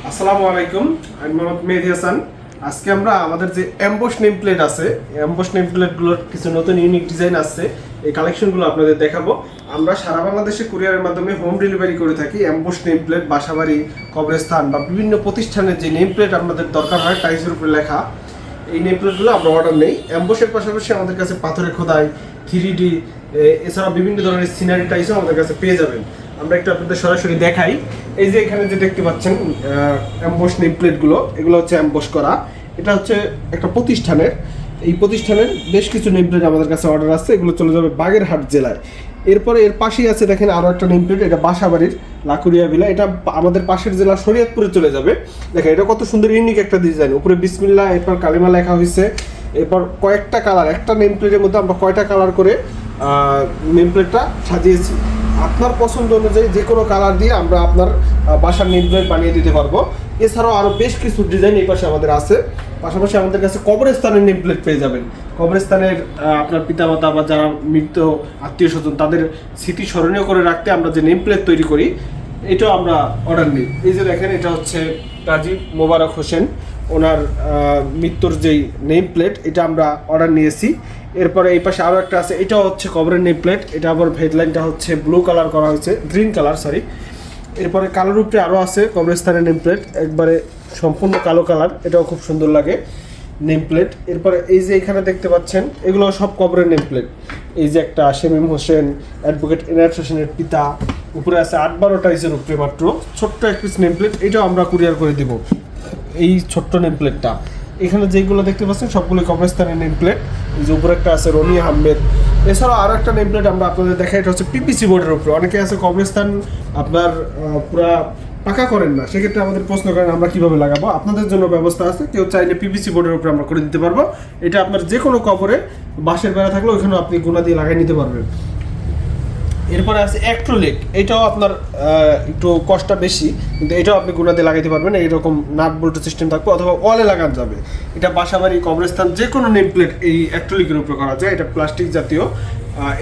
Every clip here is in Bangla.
আসসালামু আলাইকুম, আমি মোহাম্মদ মেহেদি হাসান। আজকে আমরা আমাদের যে এমবস নেম প্লেট আছে, এমবস নেম প্লেটগুলোর কিছু নতুন ইউনিক ডিজাইন আসছে, এই কালেকশনগুলো আপনাদের দেখাবো। আমরা সারা বাংলাদেশে কুরিয়ারের মাধ্যমে হোম ডেলিভারি করে থাকি। এমবস নেম প্লেট, বাসাবাড়ি, কবরস্থান বা বিভিন্ন প্রতিষ্ঠানের যে নেম প্লেট আপনাদের দরকার হয় টাইলসের উপরে লেখা, এই নেম প্লেটগুলো আমরা অর্ডার নেই। এমবসের পাশাপাশি আমাদের কাছে পাথরে খোদাই, 3D, এছাড়া বিভিন্ন ধরনের সিনারি টাইলসও আমাদের কাছে পেয়ে যাবেন। আমরা একটু আপনাদের সরাসরি দেখাই। এই যে এখানে যে দেখতে পাচ্ছেন এমবস নেম প্লেটগুলো, এগুলো হচ্ছে এমবস করা। এটা হচ্ছে একটা প্রতিষ্ঠানের, এই প্রতিষ্ঠানের বেশ কিছু নেম প্লেট আমাদের কাছে অর্ডার আছে। এগুলো চলে যাবে বাগেরহাট জেলায়। এরপরে এর পাশেই আছে দেখেন আরও একটা নেম প্লেট, এটা বাসাবাড়ির লাকুরিয়া ভিলা। এটা আমাদের পাশের জেলা শরীয়তপুরে চলে যাবে। দেখেন এটা কত সুন্দর ইউনিক একটা ডিজাইন, উপরে বিসমিল্লাহ, এরপর কালিমা লেখা হয়েছে। এরপর কয়েকটা কালার, একটা নেম প্লেটের মধ্যে আমরা কয়টা কালার করে নেম প্লেটটা সাজিয়েছি। আপনার পছন্দ অনুযায়ী যে কোনো কালার দিয়ে আমরা আপনার বাসার নেম প্লেট বানিয়ে দিতে পারবো। এছাড়াও আরও বেশ কিছু ডিজাইন এই পাশে আমাদের আছে। পাশাপাশি আমাদের কাছে কবরস্থানের নেম প্লেট পেয়ে যাবেন। কবরস্থানের আপনার পিতামাতা বা যারা মৃত আত্মীয় স্বজন, তাদের স্মৃতি স্মরণীয় করে রাখতে আমরা যে নেম প্লেট তৈরি করি, এটাও আমরা অর্ডার নিই। এই যে দেখেন, এটা হচ্ছে কাজী মোবারক হোসেন, ওনার মৃত্যুর যেই নেম প্লেট, এটা আমরা অর্ডার নিয়েছি। এরপরে এই পাশে আরও একটা আছে, এটাও হচ্ছে কবরের নেম প্লেট। এটা আবার হেডলাইনটা হচ্ছে ব্লু কালার করা হয়েছে, গ্রিন কালার সরি। এরপরে কালোর উপরে আরও আছে কবরস্থানের নেম প্লেট, একবারে সম্পূর্ণ কালো কালার, এটাও খুব সুন্দর লাগে নেম প্লেট। এরপরে এই যে এখানে দেখতে পাচ্ছেন, এগুলো সব কবরের নেম প্লেট। এই যে একটা শেমিম হোসেন, অ্যাডভোকেট এনায়েত হোসেনের পিতা, উপরে আছে 8-12 টাইসের উপরে মাত্র ছোট্ট এক পিস নেম প্লেট। এটাও আমরা কুরিয়ার করে দেব, এই ছোট্ট নেম প্লেটটা। এখানে যেগুলো দেখতে পাচ্ছেন সবগুলো কবরস্থানের নেম প্লেট। এই যে উপরে একটা আছে রনি আহমেদ। এছাড়াও আরও একটা নেম প্লেট আমরা আপনাদের দেখাই, এটা হচ্ছে পিপিসি বোর্ডের উপরে। অনেকে আছে কবরস্থান আপনার পুরা পাকা করেন না, সেক্ষেত্রে আমাদের প্রশ্ন করেন আমরা কীভাবে লাগাবো। আপনাদের জন্য ব্যবস্থা আছে, কেউ চাইলে পিপিসি বোর্ডের উপরে আমরা করে দিতে পারবো। এটা আপনার যে কোনো কবরে বাঁশের বেড়া থাকলে ওইখানেও আপনি গুণা দিয়ে লাগিয়ে নিতে পারবেন। এরপরে আছে অ্যাক্রিলিক, এটাও আপনার একটু কষ্টটা বেশি, কিন্তু এটাও আপনি গুণাতে লাগাইতে পারবেন। এইরকম নাট বোল্ট সিস্টেম থাকবে, অথবা ওয়ালে লাগানো যাবে। এটা বাসাবাড়ি, কবরস্থান, যে কোনো নেম প্লেট এই অ্যাক্রিলিকের উপরে করা যায়। এটা প্লাস্টিক জাতীয়।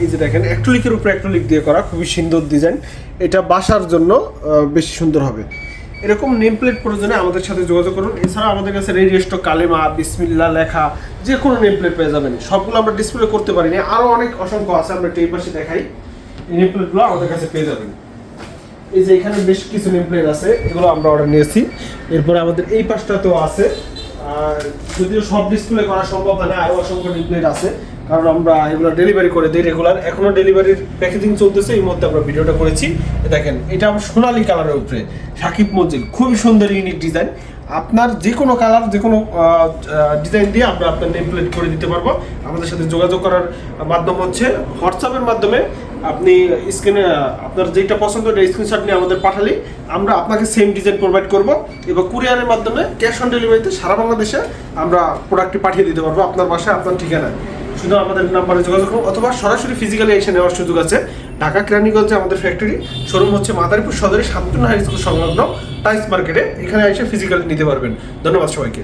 এই যে দেখেন, অ্যাক্রিলিকের উপরে অ্যাক্রিলিক দিয়ে করা, খুবই সুন্দর ডিজাইন। এটা বাসার জন্য বেশি সুন্দর হবে। এরকম নেম প্লেট প্রয়োজনে আমাদের সাথে যোগাযোগ করুন। এছাড়া আমাদের কাছে রেডি স্টক কালেমা, বিসমিল্লাহ লেখা যে কোনো নেম প্লেট পেয়ে যাবেন। সবগুলো আমরা ডিসপ্লে করতে পারিনি, আরও অনেক অসংখ্য আছে, আমরা এই পাশে দেখাই। এই নেম প্লেটগুলো আমাদের কাছে পেয়ে যাবেন। এই যে এখানে বেশ কিছু নেম প্লেট আছে, এগুলো আমরা অর্ডার নিয়েছি। এরপরে আমাদের এই পাশটাতেও আছে, আর যদিও সব ডিসপ্লে করা সম্ভব হয় না, আরও অসংখ্য নেম প্লেট আছে, কারণ আমরা এগুলো ডেলিভারি করে দিই রেগুলার। এখনও ডেলিভারির প্যাকেজিং চলতেছে, এই মুহূর্তে আমরা ভিডিওটা করেছি। দেখেন, এটা আমার সোনালী কালারের উপরে সাকিব মজিদ, খুবই সুন্দর ইউনিক ডিজাইন। আপনার যে কোনো কালার, যে কোনো ডিজাইন দিয়ে আমরা আপনার নেম প্লেট করে দিতে পারবো। আমাদের সাথে যোগাযোগ করার মাধ্যম হচ্ছে হোয়াটসঅ্যাপের মাধ্যমে। আপনি স্ক্রিনে আপনার যেটা পছন্দ এটা স্ক্রিনশট নিয়ে আমাদের পাঠালেই আমরা আপনাকে সেম ডিজাইন প্রোভাইড করব, এবং কুরিয়ারের মাধ্যমে ক্যাশ অন ডেলিভারিতে সারা বাংলাদেশে আমরা প্রোডাক্টটি পাঠিয়ে দিতে পারবো আপনার বাসায়, আপনার ঠিকানায়। শুধু আমাদের নাম্বারে যোগাযোগ করুন, অথবা সরাসরি ফিজিক্যালি এসে নেওয়ার সুযোগ আছে। ঢাকা কেরানীগঞ্জে আমাদের ফ্যাক্টরি শোরুম হচ্ছে মাদারীপুর সদরে শান্তনু হাই স্কুল সংলগ্ন টাইলস মার্কেটে। এখানে এসে ফিজিক্যালি নিতে পারবেন। ধন্যবাদ সবাইকে।